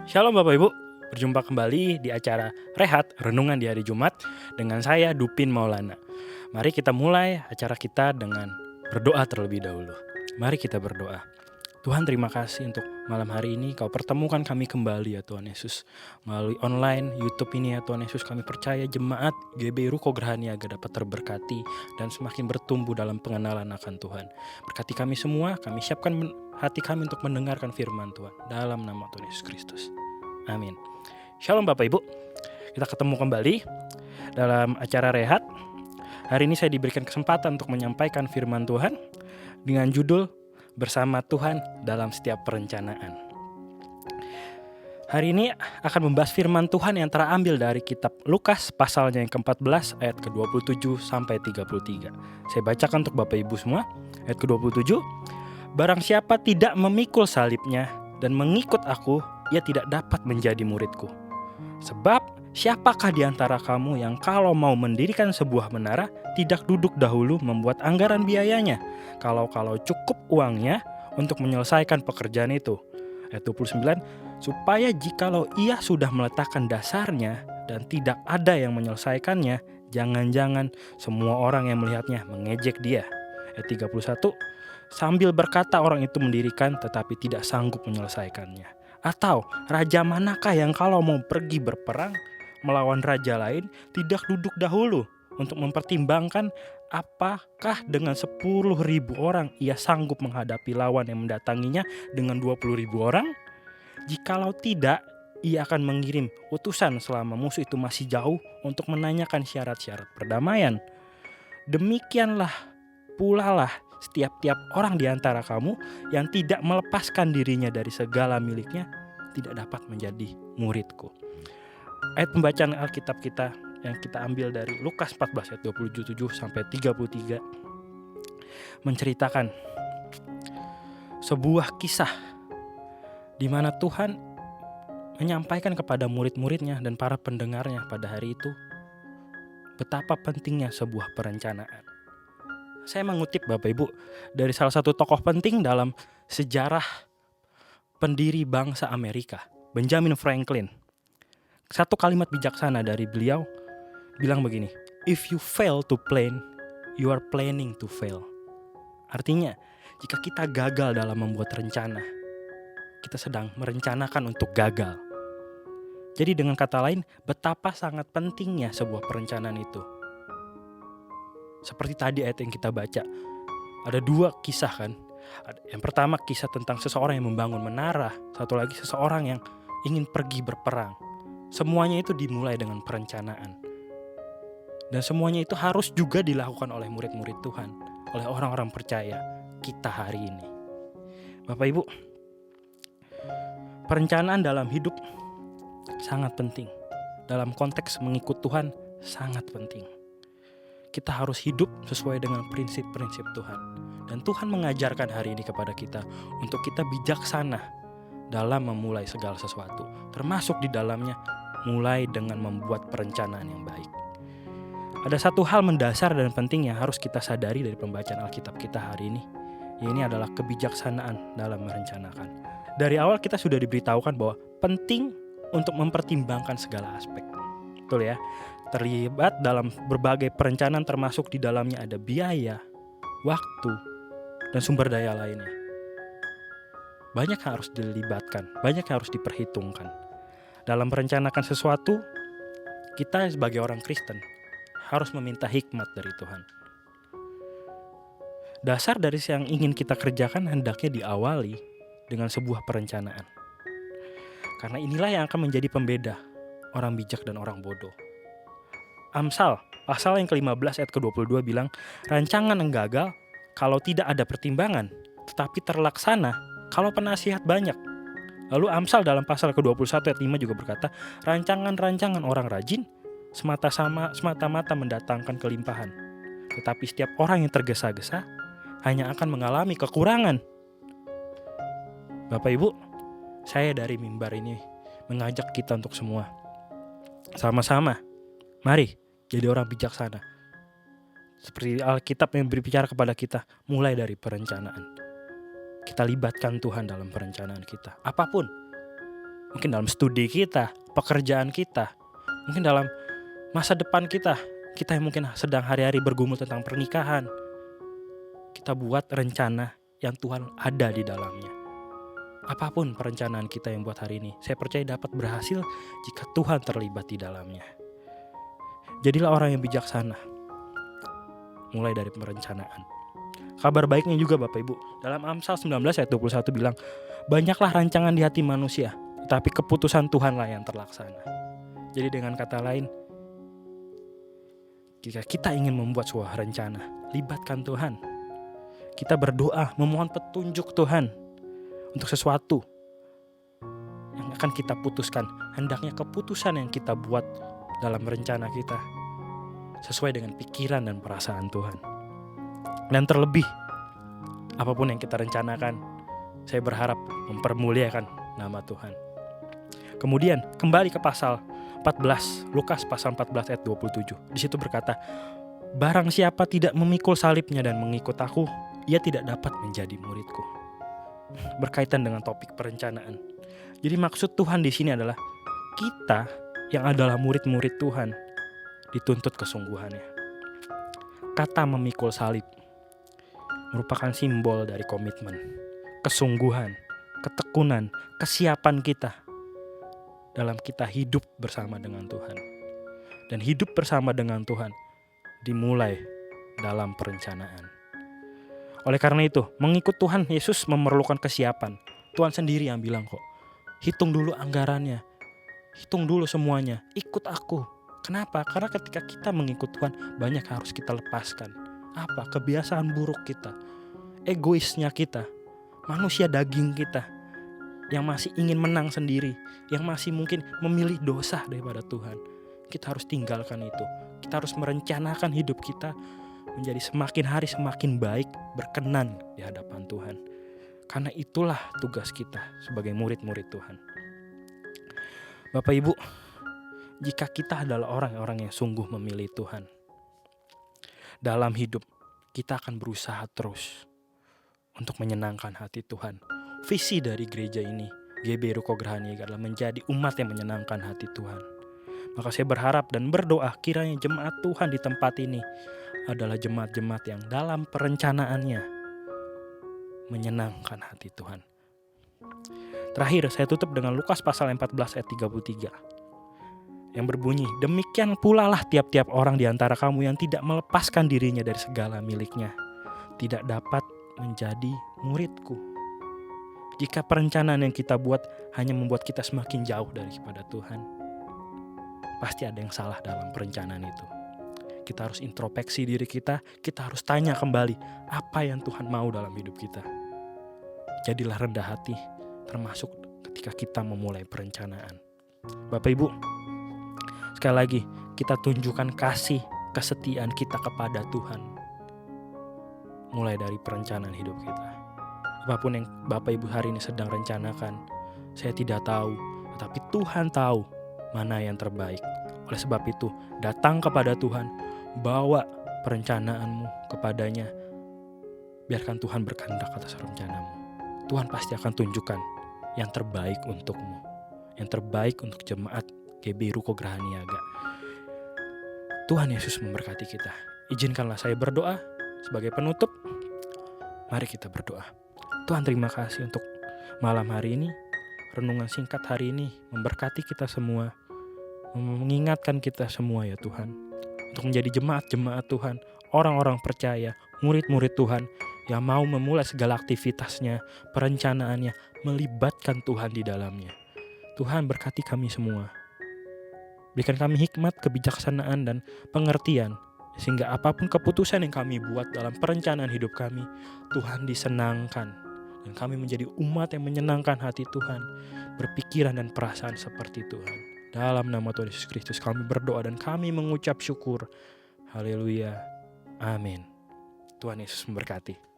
Shalom Bapak Ibu, berjumpa kembali di acara Rehat Renungan di Hari Jumat dengan saya Dupin Maulana. Mari kita mulai acara kita dengan berdoa terlebih dahulu. Mari kita berdoa. Tuhan, terima kasih untuk malam hari ini Kau pertemukan kami kembali ya Tuhan Yesus. Melalui online YouTube ini ya Tuhan Yesus, kami percaya jemaat GB Ruko Gerhaniaga dapat terberkati dan semakin bertumbuh dalam pengenalan akan Tuhan. Berkati kami semua, kami siapkan hati kami untuk mendengarkan firman Tuhan dalam nama Tuhan Yesus Kristus. Amin. Shalom Bapak Ibu, kita ketemu kembali dalam acara Rehat. Hari ini saya diberikan kesempatan untuk menyampaikan firman Tuhan dengan judul Bersama Tuhan dalam Setiap Perencanaan. Hari ini akan membahas firman Tuhan yang terambil dari kitab Lukas pasalnya yang ke-14 ayat ke-27 sampai 33. Saya bacakan untuk Bapak Ibu semua. Ayat ke-27, barang siapa tidak memikul salibnya dan mengikut aku, ia tidak dapat menjadi muridku. Sebab siapakah di antara kamu yang kalau mau mendirikan sebuah menara tidak duduk dahulu membuat anggaran biayanya, kalau cukup uangnya untuk menyelesaikan pekerjaan itu. Ayat 29, supaya jikalau ia sudah meletakkan dasarnya dan tidak ada yang menyelesaikannya, jangan-jangan semua orang yang melihatnya mengejek dia. Ayat 31, sambil berkata orang itu mendirikan tetapi tidak sanggup menyelesaikannya. Atau raja manakah yang kalau mau pergi berperang melawan raja lain tidak duduk dahulu untuk mempertimbangkan apakah dengan 10.000 orang ia sanggup menghadapi lawan yang mendatanginya dengan 20.000 orang? Jikalau tidak, ia akan mengirim utusan selama musuh itu masih jauh untuk menanyakan syarat-syarat perdamaian. Demikianlah pula lah setiap orang di antara kamu yang tidak melepaskan dirinya dari segala miliknya tidak dapat menjadi muridku. Ayat pembacaan Alkitab kita yang kita ambil dari Lukas 14 ayat 27 sampai 33 menceritakan sebuah kisah di mana Tuhan menyampaikan kepada murid-muridnya dan para pendengarnya pada hari itu betapa pentingnya sebuah perencanaan. Saya mengutip Bapak Ibu dari salah satu tokoh penting dalam sejarah pendiri bangsa Amerika, Benjamin Franklin. Satu kalimat bijaksana dari beliau bilang begini, if you fail to plan, you are planning to fail. Artinya, jika kita gagal dalam membuat rencana, kita sedang merencanakan untuk gagal. Jadi dengan kata lain, betapa sangat pentingnya sebuah perencanaan itu. Seperti tadi ayat yang kita baca, ada dua kisah kan. Yang pertama kisah tentang seseorang yang membangun menara, satu lagi seseorang yang ingin pergi berperang. Semuanya itu dimulai dengan perencanaan. Dan semuanya itu harus juga dilakukan oleh murid-murid Tuhan, oleh orang-orang percaya kita hari ini. Bapak Ibu, perencanaan dalam hidup sangat penting. Dalam konteks mengikut Tuhan sangat penting. Kita harus hidup sesuai dengan prinsip-prinsip Tuhan. Dan Tuhan mengajarkan hari ini kepada kita untuk kita bijaksana dalam memulai segala sesuatu. Termasuk di dalamnya mulai dengan membuat perencanaan yang baik. Ada satu hal mendasar dan penting yang harus kita sadari dari pembacaan Alkitab kita hari ini. Ini adalah kebijaksanaan dalam merencanakan. Dari awal kita sudah diberitahukan bahwa penting untuk mempertimbangkan segala aspek. Betul ya? Terlibat dalam berbagai perencanaan termasuk di dalamnya ada biaya, waktu, dan sumber daya lainnya. Banyak yang harus dilibatkan, banyak yang harus diperhitungkan. Dalam merencanakan sesuatu, kita sebagai orang Kristen harus meminta hikmat dari Tuhan. Dasar dari yang ingin kita kerjakan hendaknya diawali dengan sebuah perencanaan. Karena inilah yang akan menjadi pembeda orang bijak dan orang bodoh. Amsal, pasal yang ke-15 ayat ke-22 bilang, rancangan yang gagal kalau tidak ada pertimbangan, tetapi terlaksana kalau penasihat banyak. Lalu Amsal dalam pasal ke-21 ayat 5 juga berkata, rancangan-rancangan orang rajin semata-mata mendatangkan kelimpahan. Tetapi setiap orang yang tergesa-gesa hanya akan mengalami kekurangan. Bapak Ibu, saya dari mimbar ini mengajak kita untuk semua. Sama-sama, mari jadi orang bijaksana. Seperti Alkitab yang berbicara kepada kita, mulai dari perencanaan. Kita libatkan Tuhan dalam perencanaan kita. Apapun. Mungkin dalam studi kita, pekerjaan kita, mungkin dalam masa depan kita yang mungkin sedang hari-hari bergumul tentang pernikahan. Kita buat rencana yang Tuhan ada di dalamnya. Apapun perencanaan kita yang buat hari ini, saya percaya dapat berhasil jika Tuhan terlibat di dalamnya. Jadilah orang yang bijaksana, mulai dari perencanaan. Kabar baiknya juga Bapak Ibu, dalam Amsal 19 ayat 21 bilang, banyaklah rancangan di hati manusia, tapi keputusan Tuhanlah yang terlaksana. Jadi dengan kata lain, jika kita ingin membuat sebuah rencana, libatkan Tuhan. Kita berdoa, memohon petunjuk Tuhan untuk sesuatu yang akan kita putuskan. Hendaknya keputusan yang kita buat dalam rencana kita sesuai dengan pikiran dan perasaan Tuhan. Dan terlebih, apapun yang kita rencanakan, saya berharap mempermuliakan nama Tuhan. Kemudian kembali ke pasal 14, Lukas pasal 14 ayat 27. Di situ berkata, barang siapa tidak memikul salibnya dan mengikut aku, ia tidak dapat menjadi muridku. Berkaitan dengan topik perencanaan. Jadi maksud Tuhan di sini adalah kita yang adalah murid-murid Tuhan dituntut kesungguhannya. Kata memikul salib merupakan simbol dari komitmen, kesungguhan, ketekunan, kesiapan kita dalam kita hidup bersama dengan Tuhan. Dan hidup bersama dengan Tuhan dimulai dalam perencanaan. Oleh karena itu, mengikut Tuhan Yesus memerlukan kesiapan. Tuhan sendiri yang bilang kok, hitung dulu anggarannya, hitung dulu semuanya, ikut aku. Kenapa? Karena ketika kita mengikut Tuhan, banyak harus kita lepaskan. Apa? Kebiasaan buruk kita, egoisnya kita, manusia daging kita, yang masih ingin menang sendiri, yang masih mungkin memilih dosa daripada Tuhan. Kita harus tinggalkan itu. Kita harus merencanakan hidup kita menjadi semakin hari semakin baik, berkenan di hadapan Tuhan. Karena itulah tugas kita sebagai murid-murid Tuhan. Bapak Ibu, jika kita adalah orang-orang yang sungguh memilih Tuhan, dalam hidup kita akan berusaha terus untuk menyenangkan hati Tuhan. Visi dari gereja ini, GB Ruko Gerhaniaga, adalah menjadi umat yang menyenangkan hati Tuhan. Maka saya berharap dan berdoa kiranya jemaat Tuhan di tempat ini adalah jemaat-jemaat yang dalam perencanaannya menyenangkan hati Tuhan. Terakhir saya tutup dengan Lukas pasal 14 ayat 33 yang berbunyi, demikian pula lah tiap-tiap orang di antara kamu yang tidak melepaskan dirinya dari segala miliknya tidak dapat menjadi muridku. Jika perencanaan yang kita buat hanya membuat kita semakin jauh daripada Tuhan, pasti ada yang salah dalam perencanaan itu. Kita harus introspeksi diri kita harus tanya kembali apa yang Tuhan mau dalam hidup kita. Jadilah rendah hati, termasuk ketika kita memulai perencanaan. Bapak Ibu, sekali lagi kita tunjukkan kasih, kesetiaan kita kepada Tuhan. Mulai dari perencanaan hidup kita. Apapun yang Bapak Ibu hari ini sedang rencanakan, saya tidak tahu, tetapi Tuhan tahu mana yang terbaik. Oleh sebab itu, datang kepada Tuhan, bawa perencanaanmu kepadanya. Biarkan Tuhan berkehendak atas rencanamu. Tuhan pasti akan tunjukkan yang terbaik untukmu, yang terbaik untuk jemaat GB Ruko Gerhaniaga. Tuhan Yesus memberkati kita. Izinkanlah saya berdoa sebagai penutup. Mari kita berdoa. Tuhan, terima kasih untuk malam hari ini, renungan singkat hari ini memberkati kita semua, mengingatkan kita semua ya Tuhan, untuk menjadi jemaat-jemaat Tuhan, orang-orang percaya, murid-murid Tuhan yang mau memulai segala aktivitasnya, perencanaannya, melibatkan Tuhan di dalamnya. Tuhan, berkati kami semua. Berikan kami hikmat, kebijaksanaan, dan pengertian, sehingga apapun keputusan yang kami buat dalam perencanaan hidup kami, Tuhan disenangkan, dan kami menjadi umat yang menyenangkan hati Tuhan, berpikiran dan perasaan seperti Tuhan. Dalam nama Tuhan Yesus Kristus kami berdoa dan kami mengucap syukur. Haleluya. Amin. Tuhan Yesus memberkati.